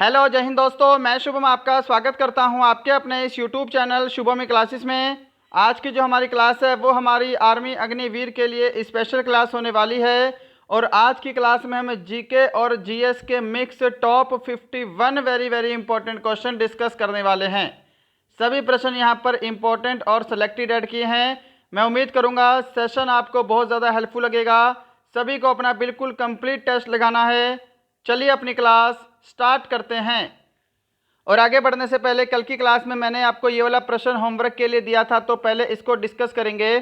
Hello जय हिंद दोस्तों, मैं शुभम आपका स्वागत करता हूं आपके अपने इस यूट्यूब चैनल शुभम क्लासेस में। आज की जो हमारी क्लास है वो हमारी आर्मी अग्निवीर के लिए स्पेशल क्लास होने वाली है। और आज की क्लास में हम जीके और जीएस के mix top 51 very very important question discuss करने वाले हैं। सभी प्रश्न यहाँ पर इंपॉर्टेंट और सेलेक्टेड ऐड किए हैं। मैं उम्मीद करूँगा सेशन आपको बहुत ज़्यादा हेल्पफुल लगेगा। सभी को अपना बिल्कुल कंप्लीट टेस्ट लगाना है। चलिए अपनी क्लास स्टार्ट करते हैं। और आगे बढ़ने से पहले कल की क्लास में मैंने आपको ये वाला प्रश्न होमवर्क के लिए दिया था, तो पहले इसको डिस्कस करेंगे।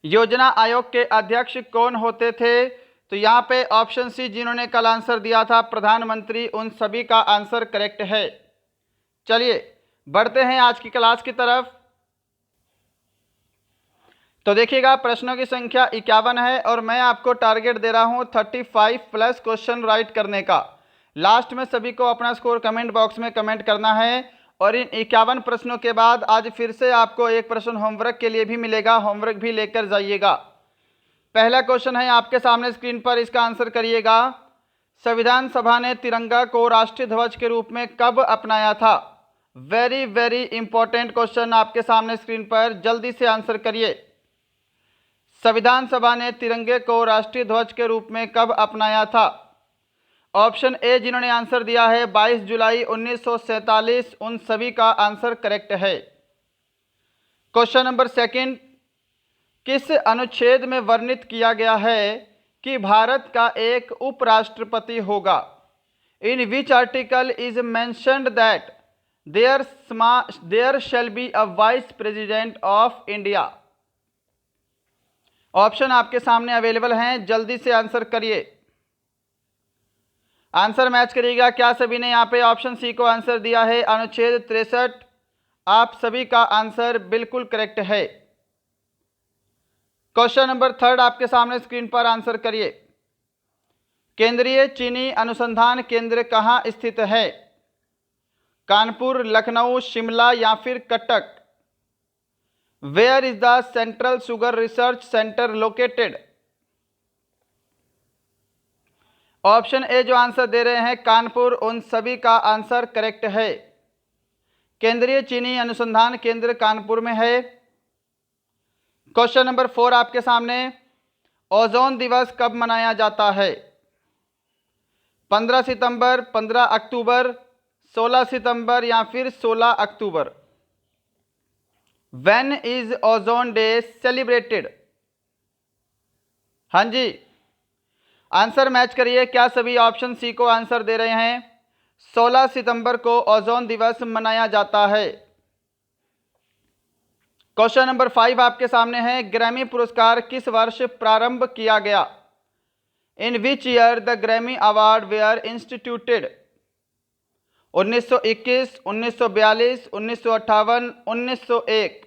योजना आयोग के अध्यक्ष कौन होते थे? तो यहाँ पे ऑप्शन सी जिन्होंने कल आंसर दिया था प्रधानमंत्री, उन सभी का आंसर करेक्ट है। चलिए बढ़ते हैं आज की क्लास की तरफ। तो देखिएगा प्रश्नों की संख्या 51 है और मैं आपको टारगेट दे रहा हूं 35 प्लस क्वेश्चन राइट करने का। लास्ट में सभी को अपना स्कोर कमेंट बॉक्स में कमेंट करना है। और इन 51 प्रश्नों के बाद आज फिर से आपको एक प्रश्न होमवर्क के लिए भी मिलेगा, होमवर्क भी लेकर जाइएगा। पहला क्वेश्चन है आपके सामने स्क्रीन पर, इसका आंसर करिएगा। संविधान सभा ने तिरंगा को राष्ट्रीय ध्वज के रूप में कब अपनाया था? वेरी वेरी इंपॉर्टेंट क्वेश्चन आपके सामने स्क्रीन पर, जल्दी से आंसर करिए। संविधान सभा ने तिरंगे को राष्ट्रीय ध्वज के रूप में कब अपनाया था? ऑप्शन ए जिन्होंने आंसर दिया है 22 जुलाई 1947, उन सभी का आंसर करेक्ट है। क्वेश्चन नंबर सेकंड, किस अनुच्छेद में वर्णित किया गया है कि भारत का एक उपराष्ट्रपति होगा? In which article is mentioned that there shall be a vice president of India? Option आपके सामने अवेलेबल हैं, जल्दी से आंसर करिए। आंसर मैच करिएगा। क्या सभी ने यहाँ पे ऑप्शन सी को आंसर दिया है? अनुच्छेद 63। आप सभी का आंसर बिल्कुल करेक्ट है। क्वेश्चन नंबर थर्ड आपके सामने स्क्रीन पर, आंसर करिए। केंद्रीय चीनी अनुसंधान केंद्र कहाँ स्थित है? कानपुर, लखनऊ, शिमला या फिर Cuttack? Where is the central sugar research centre located? Option A जो आंसर दे रहे हैं कानपुर, उन सभी का आंसर करेक्ट है। केंद्रीय चीनी अनुसंधान केंद्र कानपुर में है। क्वेश्चन नंबर 4 आपके सामने, ओजोन दिवस कब मनाया जाता है? 15 सितंबर, 15 अक्टूबर, 16 सितंबर या फिर 16 अक्टूबर? When is ozone day celebrated? हाँ जी, आंसर मैच करिए। क्या सभी ऑप्शन सी को आंसर दे रहे हैं? 16 सितंबर को ओजोन दिवस मनाया जाता है। क्वेश्चन नंबर 5 आपके सामने है, ग्रैमी पुरस्कार किस वर्ष प्रारंभ किया गया? In which year the Grammy award were instituted? 1921, 1942, 1958, 1901?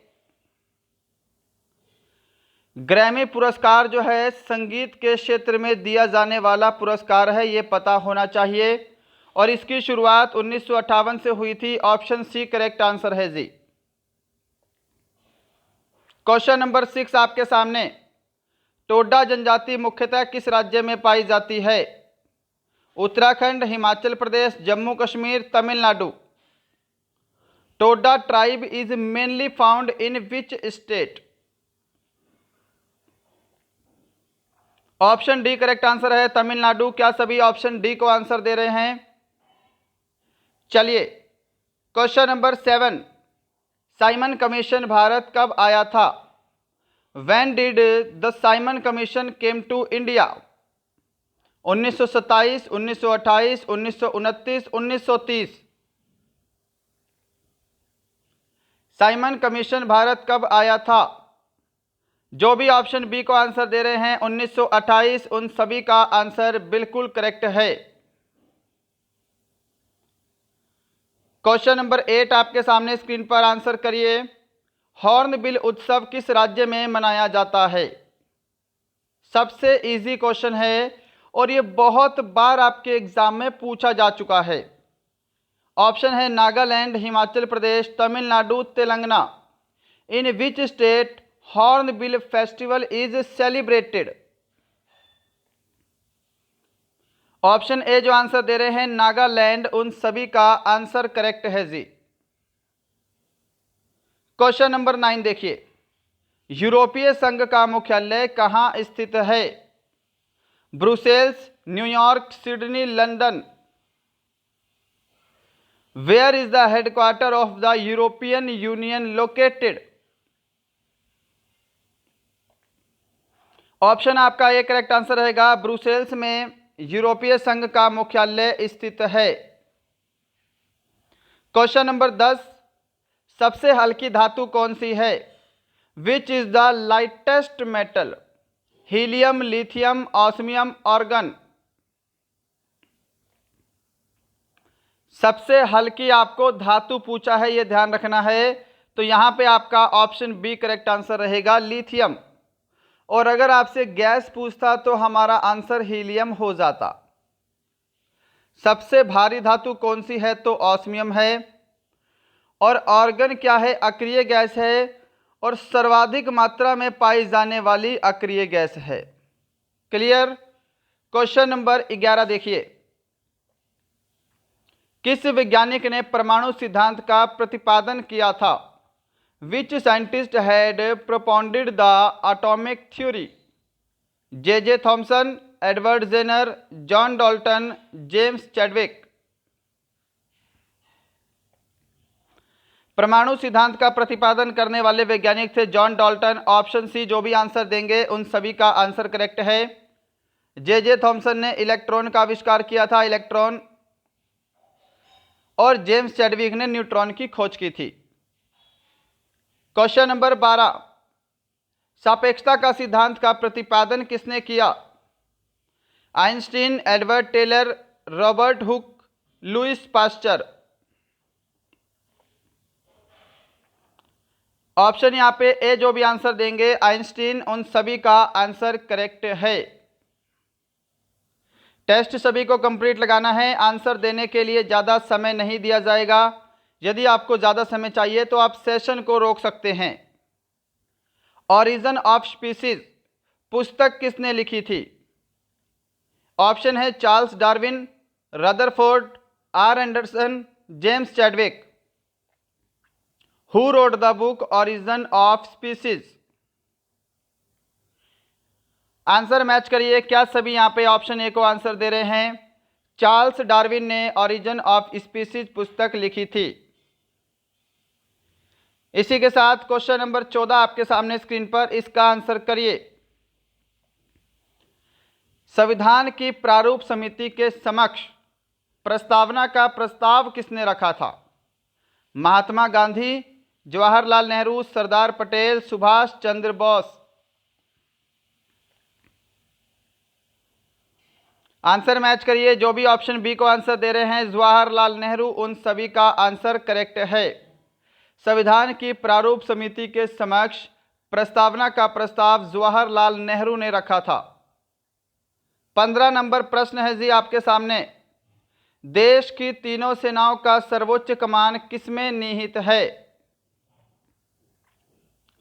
Grammy पुरस्कार जो है संगीत के क्षेत्र में दिया जाने वाला पुरस्कार है, ये पता होना चाहिए। और इसकी शुरुआत 1958 से हुई थी। ऑप्शन सी करेक्ट आंसर है जी। क्वेश्चन नंबर 6 आपके सामने, टोडा जनजाति मुख्यतः किस राज्य में पाई जाती है? Uttarakhand, Himachal Pradesh, Jammu Kashmir, Tamil Nadu? Toda tribe is mainly found in which state? Option D correct answer है, तमिलनाडु। क्या सभी ऑप्शन डी को आंसर दे रहे हैं? चलिए question number 7, Simon commission Bharat कब आया था? When did the Simon commission came to India? 1927, 1928, 1929, 1930? Simon commission Bharat कब आया था? जो भी ऑप्शन बी को आंसर दे रहे हैं 1928, उन सभी का आंसर बिल्कुल करेक्ट है। क्वेश्चन नंबर 8 आपके सामने स्क्रीन पर, आंसर करिए। हॉर्नबिल उत्सव किस राज्य में मनाया जाता है? सबसे इजी क्वेश्चन है और ये बहुत बार आपके एग्जाम में पूछा जा चुका है। ऑप्शन है Nagaland, Himachal Pradesh, Tamil Nadu, Telangana? In which state hornbill festival is celebrated? Option A जो आंसर दे रहे हैं नागालैंड, उन सभी का आंसर करेक्ट है जी। क्वेश्चन नंबर 9 देखिए, यूरोपीय संघ का मुख्यालय कहां स्थित है? Brussels, New York, Sydney, London. Where is the headquarter of the European Union located? Option आपका ए करेक्ट आंसर रहेगा, ब्रुसेल्स में यूरोपीय संघ का मुख्यालय स्थित है। क्वेश्चन नंबर 10, सबसे हल्की धातु कौन सी है? Which is the lightest metal? Helium, lithium, osmium, organ. सबसे हल्की आपको धातु पूछा है, यह ध्यान रखना है। तो यहां पे आपका ऑप्शन बी करेक्ट आंसर रहेगा, लिथियम। और अगर आपसे गैस पूछता तो हमारा आंसर हीलियम हो जाता। सबसे भारी धातु कौन सी है? तो ऑस्मियम है। और ऑर्गन क्या है? अक्रिय गैस है, और सर्वाधिक मात्रा में पाई जाने वाली अक्रिय गैस है। क्लियर? क्वेश्चन नंबर 11 देखिए, किस वैज्ञानिक ने परमाणु सिद्धांत का प्रतिपादन किया था? Which scientist had propounded the atomic theory? J Thomson, Edward Jenner, John Dalton, James Chadwick. परमाणु सिद्धांत का प्रतिपादन करने वाले वैज्ञानिक थे जॉन डाल्टन। ऑप्शन सी जो भी आंसर देंगे उन सभी का आंसर करेक्ट है। जे थॉमसन ने इलेक्ट्रॉन का आविष्कार किया था, इलेक्ट्रॉन। और जेम्स चैडविक ने न्यूट्रॉन की खोज की थी। क्वेश्चन नंबर 12, सापेक्षता का सिद्धांत का प्रतिपादन किसने किया? Einstein, Edward Teller, Robert Hooke, Louis pasture. Option यहां पे ए जो भी आंसर देंगे आइंस्टीन, उन सभी का आंसर करेक्ट है। टेस्ट सभी को कंप्लीट लगाना है, आंसर देने के लिए ज़्यादा समय नहीं दिया जाएगा। यदि आपको ज़्यादा समय चाहिए तो आप सेशन को रोक सकते हैं। ऑरिजिन ऑफ स्पीसीज पुस्तक किसने लिखी थी? ऑप्शन है Charles Darwin, Rutherford, R Anderson, James Chadwick. Who wrote the book origin of species? Answer match करिए। क्या सभी यहां पे ऑप्शन ए को आंसर दे रहे हैं? चार्ल्स डार्विन ने ऑरिजिन ऑफ स्पीसीज पुस्तक लिखी थी। इसी के साथ क्वेश्चन नंबर 14 आपके सामने स्क्रीन पर, इसका आंसर करिए। संविधान की प्रारूप समिति के समक्ष प्रस्तावना का प्रस्ताव किसने रखा था? महात्मा गांधी, जवाहरलाल नेहरू, सरदार पटेल, सुभाष चंद्र बोस। आंसर मैच करिए। जो भी ऑप्शन बी को आंसर दे रहे हैं जवाहरलाल नेहरू, उन सभी का आंसर करेक्ट है। संविधान की प्रारूप समिति के समक्ष प्रस्तावना का प्रस्ताव जवाहरलाल नेहरू ने रखा था। 15 नंबर प्रश्न है जी आपके सामने, देश की तीनों सेनाओं का सर्वोच्च कमान किसमें निहित है?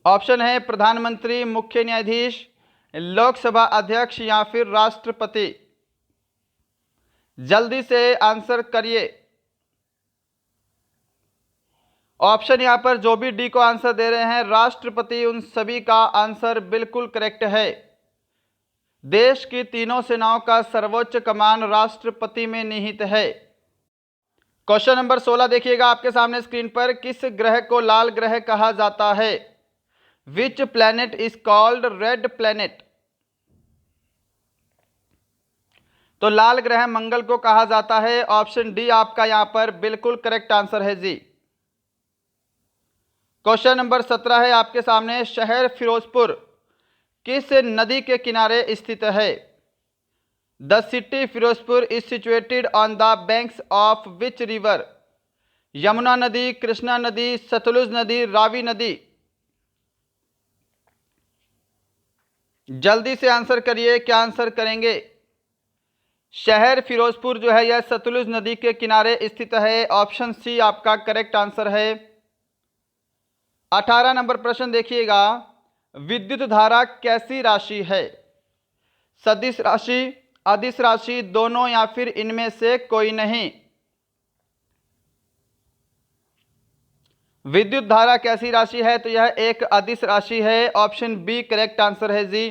ऑप्शन है प्रधानमंत्री, मुख्य न्यायाधीश, लोकसभा अध्यक्ष या फिर राष्ट्रपति। जल्दी से आंसर करिए। ऑप्शन यहां पर जो भी डी को आंसर दे रहे हैं राष्ट्रपति, उन सभी का आंसर बिल्कुल करेक्ट है। देश की तीनों सेनाओं का सर्वोच्च कमान राष्ट्रपति में निहित है। क्वेश्चन नंबर 16 देखिएगा आपके सामने स्क्रीन पर, किस ग्रह को लाल ग्रह कहा जाता है? Which planet is called red planet? तो लाल ग्रह मंगल को कहा जाता है। ऑप्शन डी आपका यहां पर बिल्कुल करेक्ट आंसर है जी। क्वेश्चन नंबर 17 है आपके सामने, शहर फिरोजपुर किस नदी के किनारे स्थित है? The city Firozpur is situated on the banks of which river? Yamuna नदी, कृष्णा नदी, सतलुज नदी, रावी नदी। जल्दी से आंसर करिए, क्या आंसर करेंगे? शहर फिरोजपुर जो है यह सतलुज नदी के किनारे स्थित है। ऑप्शन सी आपका करेक्ट आंसर है। 18 नंबर प्रश्न देखिएगा, विद्युत धारा कैसी राशि है? सदिश राशि, अदिश राशि, दोनों या फिर इनमें से कोई नहीं। विद्युत धारा कैसी राशि है? तो यह एक अदिश राशि है। ऑप्शन बी करेक्ट आंसर है जी।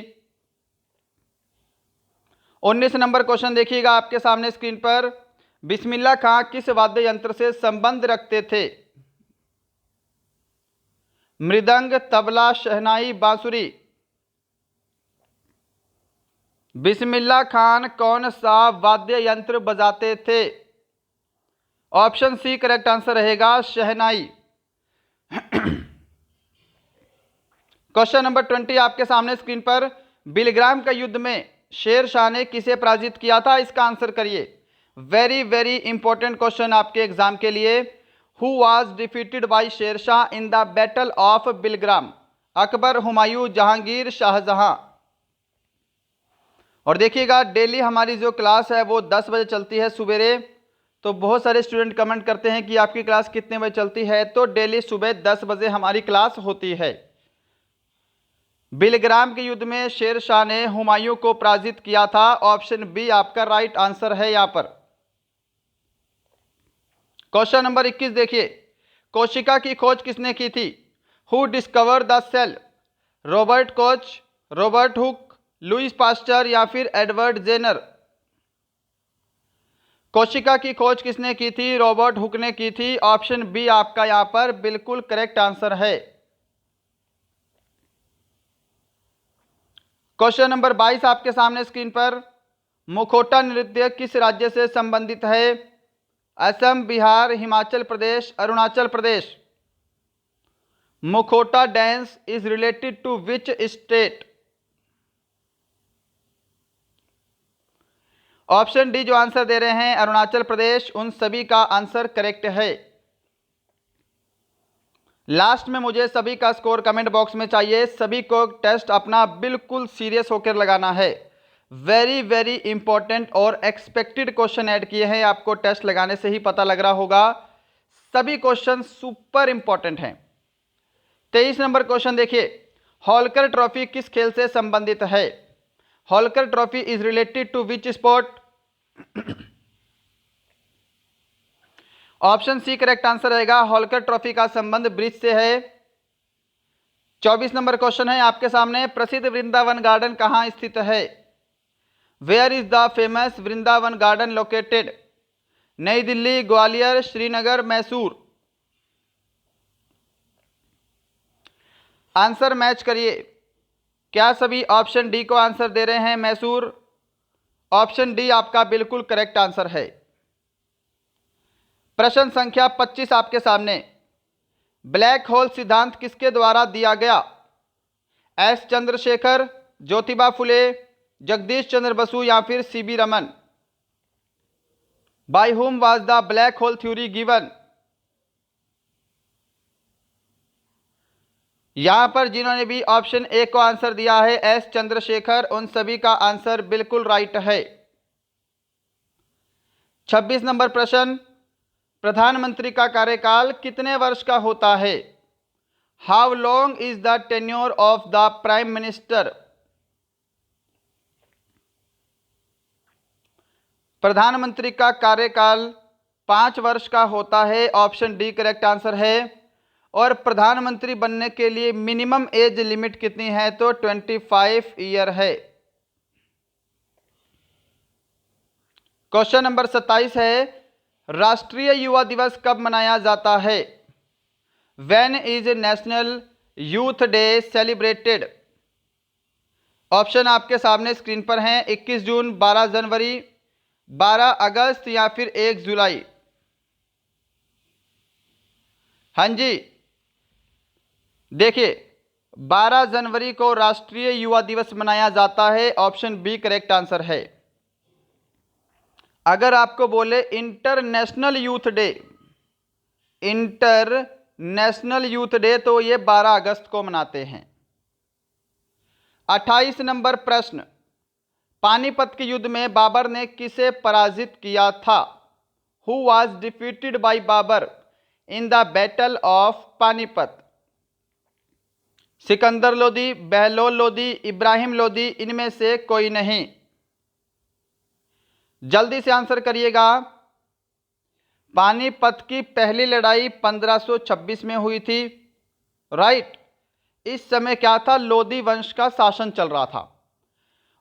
19 नंबर क्वेश्चन देखिएगा आपके सामने स्क्रीन पर। बिस्मिल्लाह खां किस वाद्य यंत्र से संबंध रखते थे? मृदंग, तबला, शहनाई, बांसुरी। बिस्मिल्लाह खान कौन सा वाद्य यंत्र बजाते थे? ऑप्शन सी करेक्ट आंसर रहेगा, शहनाई। क्वेश्चन नंबर 20 आपके सामने स्क्रीन पर। बिलग्राम का युद्ध में शेर शाह ने किसे पराजित किया था? इसका आंसर करिए। वेरी वेरी इंपॉर्टेंट क्वेश्चन आपके एग्जाम के लिए। Who was defeated by Sher Shah in the battle of Bilgram? Akbar, Humayun, Jahangir, Shah Jahan. और देखिएगा डेली हमारी जो क्लास है वो 10 बजे चलती है सुबेरे। तो बहुत सारे स्टूडेंट कमेंट करते हैं कि आपकी क्लास कितने बजे चलती है। तो डेली सुबह 10 बजे हमारी क्लास होती है। बिलग्राम के युद्ध में शेर शाह ने हुमायूं को पराजित किया था। ऑप्शन बी आपका राइट आंसर है यहां पर। क्वेश्चन नंबर 21 देखिए। कोशिका की खोज किसने की थी? Who discover the cell? Robert Koch, Robert Hooke, Louis Pasteur या फिर एडवर्ड जेनर। कोशिका की खोज किसने की थी? रॉबर्ट हुक ने की थी। ऑप्शन बी आपका यहां पर बिल्कुल करेक्ट आंसर है। क्वेश्चन नंबर 22 आपके सामने स्क्रीन पर। मुखौटा नृत्य किस राज्य से संबंधित है? Assam, Bihar, Himachal Pradesh, Arunachal Pradesh. Mukhauta dance is related to which state? Option D जो आंसर दे रहे हैं अरुणाचल प्रदेश, उन सभी का आंसर करेक्ट है। लास्ट में मुझे सभी का स्कोर कमेंट बॉक्स में चाहिए। सभी को टेस्ट अपना बिल्कुल सीरियस होकर लगाना है। वेरी वेरी इंपॉर्टेंट और एक्सपेक्टेड क्वेश्चन ऐड किए हैं। आपको टेस्ट लगाने से ही पता लग रहा होगा। सभी क्वेश्चन सुपर इंपॉर्टेंट हैं। 23 नंबर क्वेश्चन देखिए। होलकर ट्रॉफी किस खेल से संबंधित है? Holkar trophy is related to which sport? Option C correct answer Holkar. होलकर ट्रॉफी का संबंध ब्रिज से है। 24 नंबर क्वेश्चन है आपके सामने। प्रसिद्ध वृंदावन गार्डन कहां स्थित है? Where is the famous Vrindavan garden located? New Delhi, Gwalior, Srinagar, Mysore. Answer match करिए। क्या सभी ऑप्शन डी को आंसर दे रहे हैं? मैसूर। ऑप्शन डी आपका बिल्कुल करेक्ट आंसर है। प्रश्न संख्या 25 आपके सामने। ब्लैक होल सिद्धांत किसके द्वारा दिया गया? एस चंद्रशेखर, ज्योतिबा फुले, जगदीश चंद्र बसु या फिर CB Raman. By whom was the black hole theory given? यहां पर जिन्होंने भी ऑप्शन ए को आंसर दिया है एस चंद्रशेखर, उन सभी का आंसर बिल्कुल राइट है। 26 नंबर प्रश्न। प्रधानमंत्री का कार्यकाल कितने वर्ष का होता है? How long is the tenure of the prime minister? प्रधानमंत्री का कार्यकाल 5 वर्ष का होता है। ऑप्शन डी करेक्ट आंसर है। और प्रधानमंत्री बनने के लिए मिनिमम एज लिमिट कितनी है? तो 25 ईयर है। क्वेश्चन नंबर 27 है। राष्ट्रीय युवा दिवस कब मनाया जाता है? When is national youth day celebrated? Option आपके सामने स्क्रीन पर हैं। 21 जून, 12 जनवरी, 12 अगस्त या फिर 1 जुलाई। हाँ जी, देखिए 12 जनवरी को राष्ट्रीय युवा दिवस मनाया जाता है। ऑप्शन बी करेक्ट आंसर है। अगर आपको बोले international youth day, international youth day, तो ये 12 अगस्त को मनाते हैं। 28 नंबर प्रश्न। पानीपत के युद्ध में बाबर ने किसे पराजित किया था? Who was defeated by Babur in the battle of Panipat? Sikandar Lodi, Bahlol Lodi, Ibrahim Lodi, इनमें से कोई नहीं। जल्दी से आंसर करिएगा। पानीपत की पहली लड़ाई 1526 में हुई थी, राइट। इस समय क्या था, लोदी वंश का शासन चल रहा था।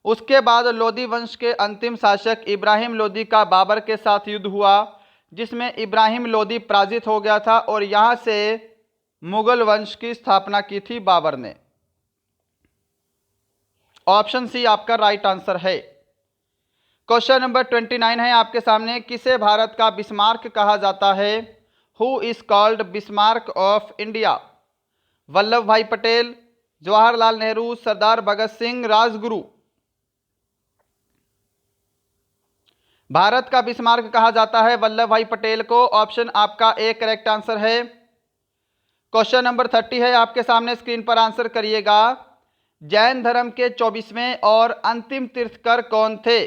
उसके बाद लोदी वंश के अंतिम शासक इब्राहिम लोदी का बाबर के साथ युद्ध हुआ, जिसमें इब्राहिम लोदी पराजित हो गया था और यहां से मुगल वंश की स्थापना की थी बाबर ने। ऑप्शन सी आपका राइट आंसर है। क्वेश्चन नंबर 29 है आपके सामने। किसे भारत का बिस्मार्क कहा जाता है? Who is called Bismarck of India? Vallabh भाई पटेल, जवाहरलाल नेहरू, सरदार भगत सिंह, राजगुरु। भारत का बिस्मार्क कहा जाता है वल्लभ भाई पटेल को। ऑप्शन आपका ए करेक्ट आंसर है। क्वेश्चन नंबर 30 है आपके सामने, स्क्रीन पर आंसर करिएगा। जैन धर्म के 24वें और अंतिम तीर्थकर कौन थे?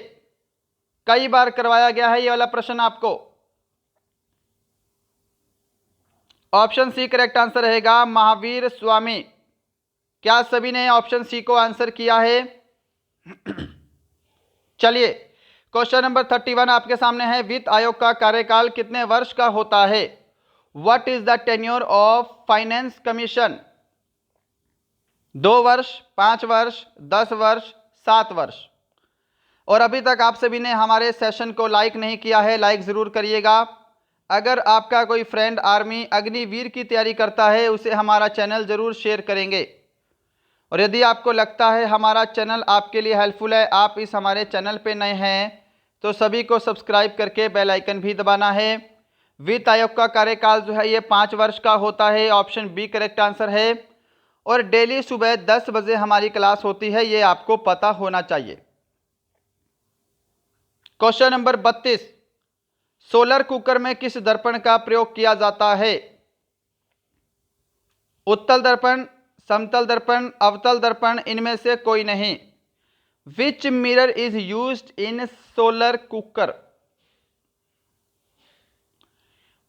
कई बार करवाया गया है ये वाला प्रश्न आपको। ऑप्शन सी करेक्ट आंसर रहेगा, महावीर स्वामी। क्या सभी ने ऑप्शन सी को आंसर किया है? चलिए, क्वेश्चन नंबर 31 आपके सामने है। वित्त आयोग का कार्यकाल कितने वर्ष का होता है? What is the tenure of finance commission? 2 वर्ष, 5 वर्ष, 10 वर्ष, 7 वर्ष। और अभी तक आप सभी ने हमारे सेशन को लाइक नहीं किया है, लाइक ज़रूर करिएगा। अगर आपका कोई फ्रेंड आर्मी अग्निवीर की तैयारी करता है, उसे हमारा चैनल ज़रूर शेयर करेंगे। और यदि आपको लगता है हमारा चैनल आपके लिए हेल्पफुल है, आप इस हमारे चैनल पे नए हैं, तो सभी को सब्सक्राइब करके बेल आइकन भी दबाना है। वित्त आयोग का कार्यकाल जो है ये 5 वर्ष का होता है। ऑप्शन बी करेक्ट आंसर है। और डेली सुबह 10 बजे हमारी क्लास होती है, ये आपको पता होना चाहिए। क्वेश्चन नंबर 32, सोलर कुकर में किस दर्पण का प्रयोग किया जाता है? उत्तल दर्पण, समतल दर्पण, अवतल दर्पण, इनमें से कोई नहीं। Which mirror is used in solar cooker?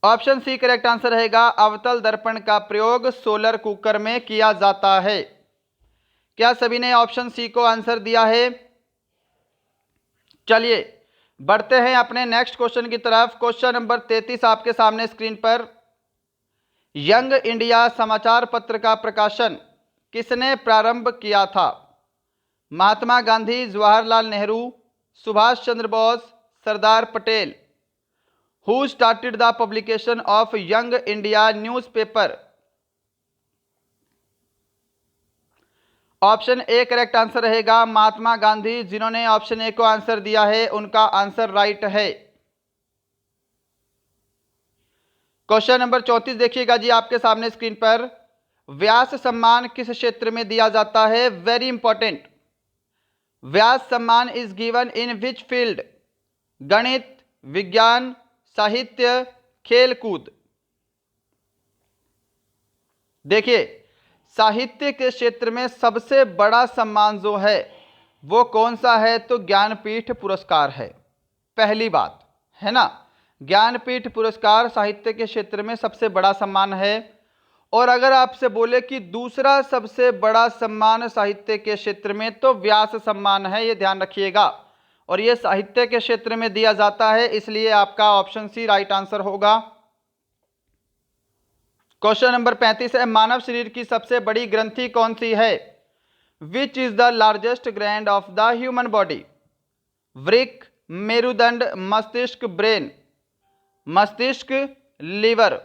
Option C correct answer रहेगा, अवतल दर्पण का प्रयोग सोलर कुकर में किया जाता है। क्या सभी ने ऑप्शन सी को आंसर दिया है? चलिए बढ़ते हैं अपने नेक्स्ट क्वेश्चन की तरफ। क्वेश्चन नंबर 33 आपके सामने स्क्रीन पर। यंग इंडिया समाचार पत्र का प्रकाशन किसने प्रारंभ किया था? Mahatma Gandhi, Jawaharlal Nehru, Subhash Chandra Bose, Sardar Patel. Who started the publication of Young India newspaper? Option A correct answer रहेगा, महात्मा गांधी। जिन्होंने ऑप्शन ए को आंसर दिया है उनका आंसर राइट है। क्वेश्चन नंबर 34 देखिएगा जी आपके सामने स्क्रीन पर। व्यास सम्मान किस क्षेत्र में दिया जाता है? Very important. Vyas Samman is given in which field? गणित, विज्ञान, साहित्य, खेलकूद। देखिए, साहित्य के क्षेत्र में सबसे बड़ा सम्मान जो है वो कौन सा है? तो ज्ञानपीठ पुरस्कार है। पहली बात है ना, ज्ञानपीठ पुरस्कार साहित्य के क्षेत्र में सबसे बड़ा सम्मान है। और अगर आपसे बोले कि दूसरा सबसे बड़ा सम्मान साहित्य के क्षेत्र में, तो व्यास सम्मान है, ये ध्यान रखिएगा। और ये साहित्य के क्षेत्र में दिया जाता है, इसलिए आपका ऑप्शन सी राइट आंसर होगा। क्वेश्चन नंबर 35 है। मानव शरीर की सबसे बड़ी ग्रंथि कौन सी है? Which is the largest gland of the human body? वृक्क, मेरुदंड, मस्तिष्क, ब्रेन। मस्तिष्क, लीवर।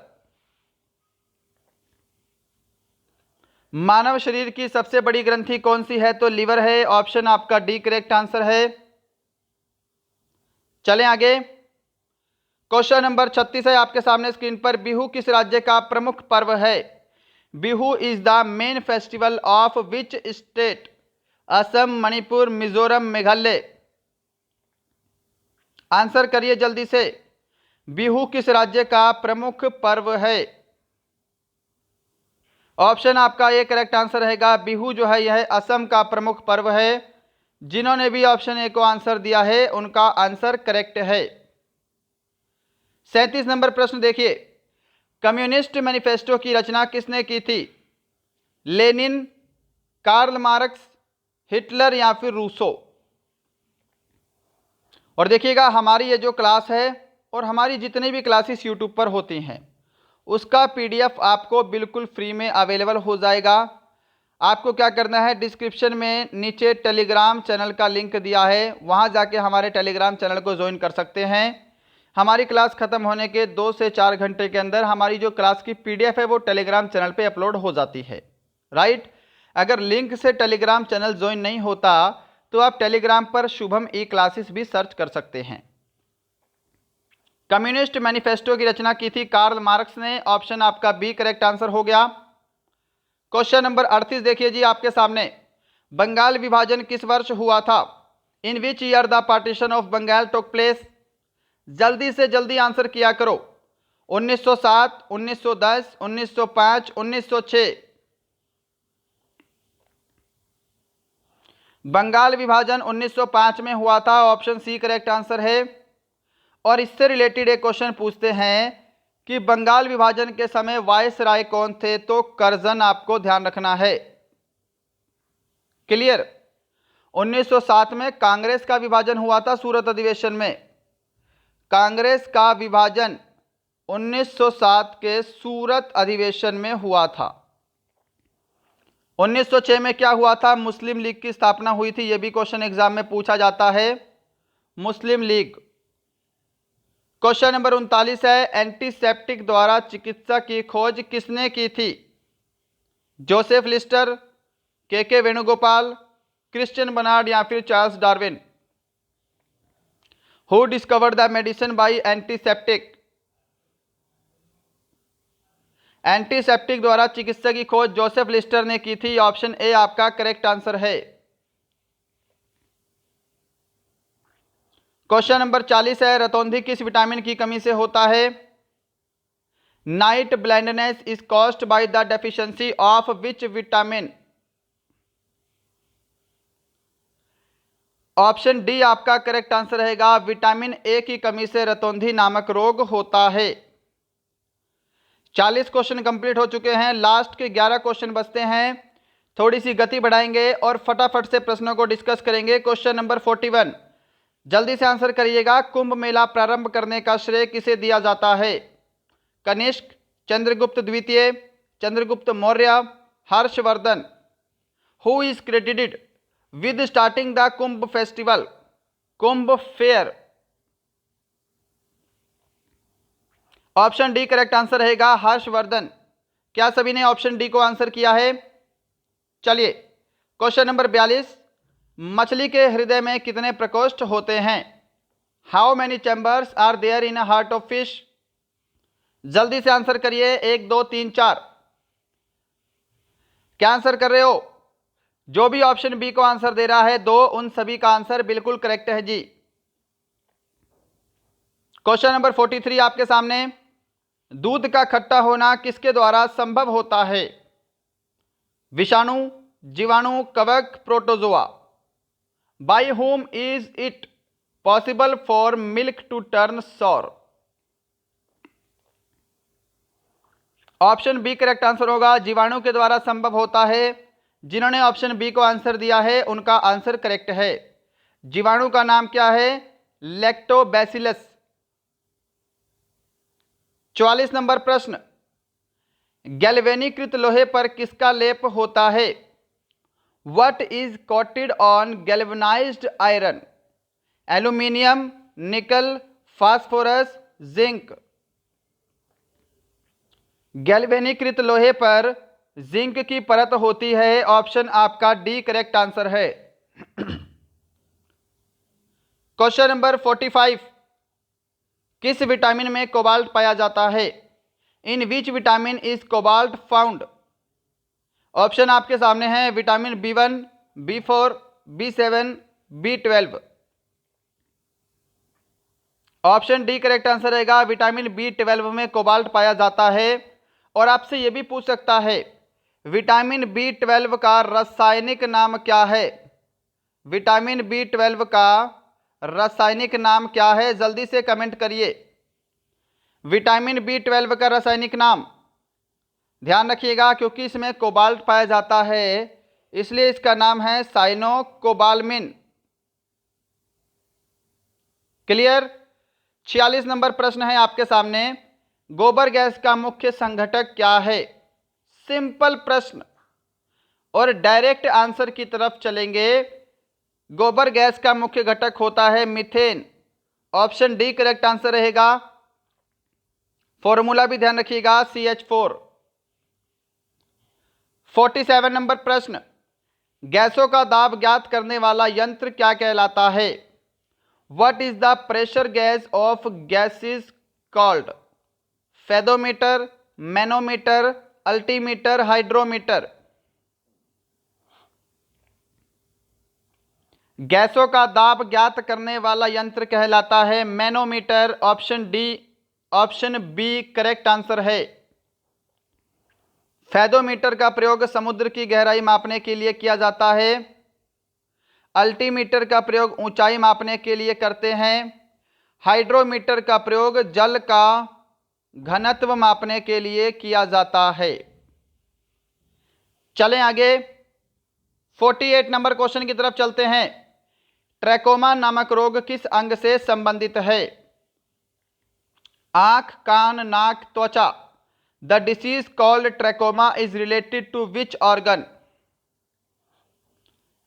मानव शरीर की सबसे बड़ी ग्रंथि कौन सी है? तो लीवर है। ऑप्शन आपका डी करेक्ट आंसर है। चलें आगे। क्वेश्चन नंबर 36 है आपके सामने स्क्रीन पर। बिहू किस राज्य का प्रमुख पर्व है? Bihu is the main festival of which state? Assam, Manipur, Mizoram, Meghalaya. Answer करिए जल्दी से। बिहू किस राज्य का प्रमुख पर्व है? ऑप्शन आपका ए करेक्ट आंसर रहेगा। बिहू जो है यह असम का प्रमुख पर्व है। जिन्होंने भी ऑप्शन ए को आंसर दिया है उनका आंसर करेक्ट है। 37 नंबर प्रश्न देखिए। कम्युनिस्ट मैनिफेस्टो की रचना किसने की थी? लेनिन, कार्ल मार्क्स, हिटलर या फिर रूसो? और देखिएगा हमारी ये जो क्लास है और हमारी जितनी भी क्लासेस यूट्यूब पर होती हैं उसका पीडीएफ आपको बिल्कुल फ्री में अवेलेबल हो जाएगा। आपको क्या करना है, डिस्क्रिप्शन में नीचे टेलीग्राम चैनल का लिंक दिया है, वहाँ जाके हमारे टेलीग्राम चैनल को ज्वाइन कर सकते हैं। हमारी क्लास ख़त्म होने के 2 से 4 घंटे के अंदर हमारी जो क्लास की पीडीएफ है वो टेलीग्राम चैनल पे अपलोड हो जाती है। राइट, अगर लिंक से टेलीग्राम चैनल ज्वाइन नहीं होता तो आप टेलीग्राम पर शुभम ई क्लासेस भी सर्च कर सकते हैं। कम्युनिस्ट मैनिफेस्टो की रचना की थी कार्ल मार्क्स ने, ऑप्शन आपका बी करेक्ट आंसर हो गया। क्वेश्चन नंबर 38 देखिए जी आपके सामने, बंगाल विभाजन किस वर्ष हुआ था? In which year the partition of Bengal took place? जल्दी से जल्दी आंसर किया करो। 1907, 1910, 1905, 1906। बंगाल विभाजन 1905 में हुआ था, ऑप्शन सी करेक्ट आंसर है। और इससे रिलेटेड एक क्वेश्चन पूछते हैं कि बंगाल विभाजन के समय वायसराय कौन थे? तो करजन आपको ध्यान रखना है। क्लियर। 1907 में कांग्रेस का विभाजन हुआ था सूरत अधिवेशन में। कांग्रेस का विभाजन 1907 के सूरत अधिवेशन में हुआ था। 1906 में क्या हुआ था? मुस्लिम लीग की स्थापना हुई थी। यह भी क्वेश्चन एग्जाम में पूछा जाता है, मुस्लिम लीग। क्वेश्चन नंबर 39 है, एंटीसेप्टिक द्वारा चिकित्सा की खोज किसने की थी? जोसेफ लिस्टर, के वेणुगोपाल, क्रिश्चियन बर्नार्ड या फिर Charles Darwin? Who discovered the medicine bye antiseptic? Antiseptic द्वारा चिकित्सा की खोज जोसेफ लिस्टर ने की थी, ऑप्शन ए आपका करेक्ट आंसर है। क्वेश्चन नंबर 40 है, रतौंधी किस विटामिन की कमी से होता है? Night blindness is caused by the deficiency of which vitamin? Option D आपका करेक्ट आंसर रहेगा, विटामिन ए की कमी से रतौंधी नामक रोग होता है। 40 क्वेश्चन कंप्लीट हो चुके हैं, लास्ट के 11 क्वेश्चन बचते हैं। थोड़ी सी गति बढ़ाएंगे और फटाफट से प्रश्नों को डिस्कस करेंगे। क्वेश्चन नंबर 41, जल्दी से आंसर करिएगा। कुंभ मेला प्रारंभ करने का श्रेय किसे दिया जाता है? कनिष्क, चंद्रगुप्त द्वितीय, Chandragupta Maurya, Harshvardhan? Who is credited with starting the Kumbh festival, Kumbh fair? Option D correct answer रहेगा, हर्षवर्धन। क्या सभी ने ऑप्शन डी को आंसर किया है? चलिए क्वेश्चन नंबर 42, मछली के हृदय में कितने प्रकोष्ठ होते हैं? How many chambers are there in a heart of fish? जल्दी से आंसर करिए, 1 2 3 4। क्या आंसर कर रहे हो? जो भी ऑप्शन बी को आंसर दे रहा है 2, उन सभी का आंसर बिल्कुल करेक्ट है जी। क्वेश्चन नंबर 43 आपके सामने, दूध का खट्टा होना किसके द्वारा संभव होता है? विषाणु, जीवाणु, कवक, protozoa? By whom is it possible for milk to turn sour? Option B correct answer होगा, जीवाणु के द्वारा संभव होता है। जिन्होंने ऑप्शन बी को आंसर दिया है उनका आंसर करेक्ट है। जीवाणु का नाम क्या है? लैक्टोबैसिलस। 44 नंबर प्रश्न, गैल्वेनीकृत लोहे पर किसका लेप होता है? What is coated on galvanized iron? Aluminium, nickel, phosphorus, zinc? गैल्वेनीकृत लोहे पर जिंक की परत होती है, ऑप्शन आपका डी करेक्ट आंसर है। क्वेश्चन नंबर 45, किस विटामिन में कोबाल्ट पाया जाता है? In which vitamin is cobalt found? Option आपके सामने हैं, vitamin B1, B4, B7, B12? Option D correct answer रहेगा, विटामिन B12 में कोबाल्ट पाया जाता है। और आपसे यह भी पूछ सकता है, विटामिन B12 का रासायनिक नाम क्या है? विटामिन B12 का रासायनिक नाम क्या है? जल्दी से कमेंट करिए। विटामिन B12 का रासायनिक नाम, ध्यान रखिएगा क्योंकि इसमें कोबाल्ट पाया जाता है इसलिए इसका नाम है साइनोकोबालमिन। क्लियर। 46 नंबर प्रश्न है आपके सामने, गोबर गैस का मुख्य संघटक क्या है? सिंपल प्रश्न और डायरेक्ट आंसर की तरफ चलेंगे। गोबर गैस का मुख्य घटक होता है methane. Option D correct answer रहेगा। फॉर्मूला भी ध्यान रखिएगा, CH4। 47 नंबर प्रश्न, गैसों का दाब ज्ञात करने वाला यंत्र क्या कहलाता है? What is the pressure gauge of gases called? Fathometer, manometer, altimeter, hydrometer. गैसों का दाब ज्ञात करने वाला यंत्र कहलाता है manometer. Option B correct answer है। फेदोमीटर का प्रयोग समुद्र की गहराई मापने के लिए किया जाता है। अल्टीमीटर का प्रयोग ऊंचाई मापने के लिए करते हैं। हाइड्रोमीटर का प्रयोग जल का घनत्व मापने के लिए किया जाता है। चलें आगे, 48 नंबर क्वेश्चन की तरफ चलते हैं। ट्रैकोमा नामक रोग किस अंग से संबंधित है? आंख, कान, नाक, त्वचा। The disease called trachoma is related to which organ?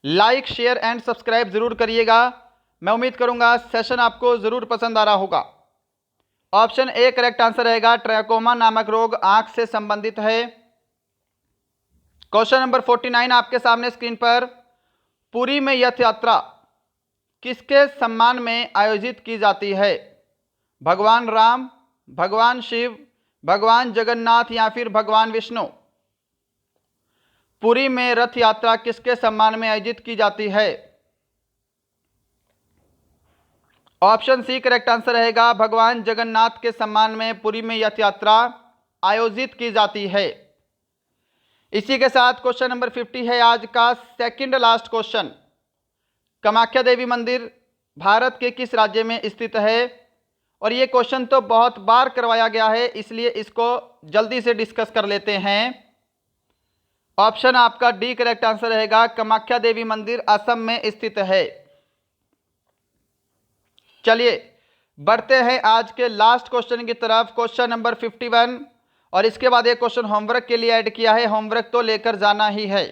Like, share and subscribe जरूर करिएगा। मैं उम्मीद करूंगा सेशन आपको जरूर पसंद आ रहा होगा। ऑप्शन ए करेक्ट आंसर रहेगा, ट्रैकोमा नामक रोग आंख से संबंधित है। क्वेश्चन नंबर 49 आपके सामने स्क्रीन पर, पुरी में रथ यात्रा किसके सम्मान में आयोजित की जाती है? भगवान राम, भगवान शिव, भगवान जगन्नाथ या फिर भगवान विष्णु। पुरी में रथ यात्रा किसके सम्मान में आयोजित की जाती है? ऑप्शन सी करेक्ट आंसर रहेगा, भगवान जगन्नाथ के सम्मान में पुरी में रथ यात्रा आयोजित की जाती है। इसी के साथ क्वेश्चन नंबर 50 है आज का सेकंड लास्ट क्वेश्चन। कामाख्या देवी मंदिर भारत के किस राज्य में स्थित है? और ये क्वेश्चन तो बहुत बार करवाया गया है, इसलिए इसको जल्दी से डिस्कस कर लेते हैं। ऑप्शन आपका डी करेक्ट आंसर रहेगा, कामाख्या देवी मंदिर असम में स्थित है। चलिए बढ़ते हैं आज के लास्ट क्वेश्चन की तरफ, क्वेश्चन नंबर 51। और इसके बाद एक क्वेश्चन होमवर्क के लिए ऐड किया है, होमवर्क तो लेकर जाना ही है।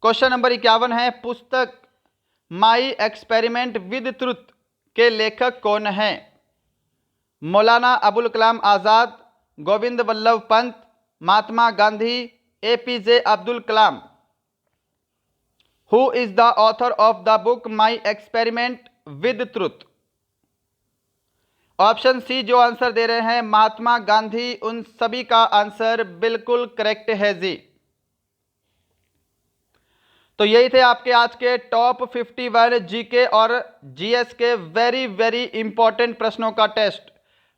क्वेश्चन नंबर 51 है, पुस्तक माई एक्सपेरिमेंट विद ट्रुथ के लेखक कौन हैं? Maulana Abul Kalam Azad, Govind Vallabh Pant, Mahatma Gandhi, APJ Abdul Kalam. Who is the author of the book my experiment with truth? Option C जो आंसर दे रहे हैं महात्मा गांधी, उन सभी का आंसर बिल्कुल करेक्ट है जी। तो यही थे आपके आज के टॉप 51 जीके और जीएस के वेरी वेरी इंपॉर्टेंट प्रश्नों का टेस्ट।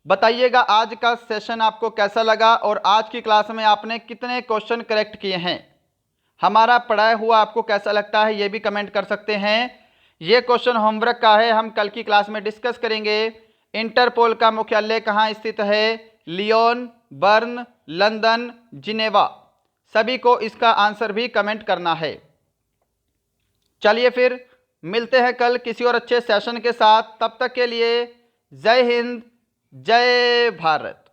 बताइएगा आज का सेशन आपको कैसा लगा और आज की क्लास में आपने कितने क्वेश्चन करेक्ट किए हैं। हमारा पढ़ाया हुआ आपको कैसा लगता है ये भी कमेंट कर सकते हैं। ये क्वेश्चन होमवर्क का है, हम कल की क्लास में डिस्कस करेंगे। इंटरपोल का मुख्यालय कहाँ स्थित है? Lyon, Berne, London, Geneva. सभी को इसका आंसर भी कमेंट करना है। चलिए फिर मिलते हैं कल किसी और अच्छे सेशन के साथ। तब तक के लिए जय हिंद, जय भारत।